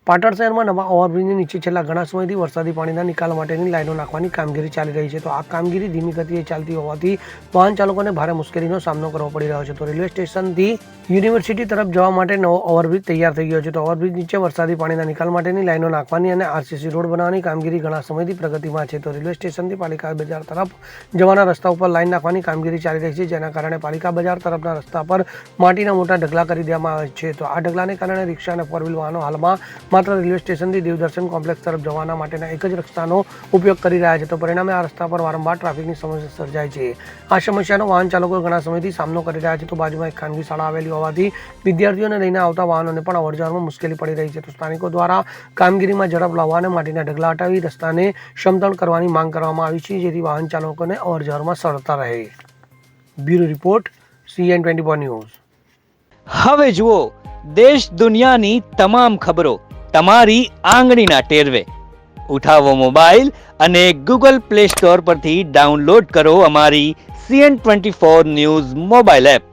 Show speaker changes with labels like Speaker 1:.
Speaker 1: પાટણ શહેરમાં નવા ઓવરબ્રિજની નીચે છેલ્લા ઘણા સમયથી વરસાદી પાણીના નિકાલ માટેની લાઈનો નાખવાની કામગીરી ચાલી રહી છે. તો આ કામગીરી ધીમી ગતિએ ચાલતી હોવાથી વાહન ચાલકોને ભારે મુશ્કેલીનો સામનો કરવો પડી રહ્યો છે. તો રેલવે સ્ટેશનથી યુનિવર્સિટી તરફ જવા માટે નવો ઓવરબ્રિજ તૈયાર થઈ ગયો છે. તો ઓવરબ્રિજ નીચે વરસાદી પાણીના નિકાલ માટેની લાઈનો નાખવાની અને આરસીસી રોડ બનાવવાની કામગીરી ઘણા સમયથી પ્રગતિમાં છે. તો રેલવે સ્ટેશનથી પાલિકા બજાર તરફ જવાના રસ્તા ઉપર લાઈન નાખવાની કામગીરી ચાલી રહી છે, જેના કારણે પાલિકા બજાર તરફના રસ્તા પર માટીના મોટા ઢગલા કરી દેવામાં આવે છે. તો આ ઢગલાને કારણે રિક્ષા અને ફોર વ્હીલ વાહનો હાલમાં માત્ર રેલવે સ્ટેશનથી દેવદર્શન કોમ્પ્લેક્સ તરફ જવાના માટેના એક જ રસ્તાનો ઉપયોગ કરી રહ્યા છે. તો પરિણામે આ રસ્તા પર વારંવાર ટ્રાફિકની સમસ્યા સર્જાય છે. આ સમસ્યાનો વાહન ચાલકો ઘણા સમયથી સામનો કરી રહ્યા છે. તો બાજુમાં એક ખાનગી શાળા આવેલી હોવાથી વિદ્યાર્થીઓને લઈને આવતા વાહનોને પણ અવરજવરમાં મુશ્કેલી પડી રહી છે. તો સ્થાનિકો દ્વારા કામગીરીમાં ઝડપ લાવવા અને માટીના ઢગલા હટાવી રસ્તાને સમતળ કરવાની માંગ કરવામાં આવી છે, જેથી વાહન ચાલકોને અવરજવરમાં સરળતા રહે. Bureau report, CN24 news.
Speaker 2: હવે જુઓ દેશ દુનિયાની તમામ ખબરો તમારી આંગળીના ટેરવે. ઉઠાવો મોબાઈલ અને Google Play Store પરથી ડાઉનલોડ કરો અમારી CN24 ન્યૂઝ મોબાઈલ એપ.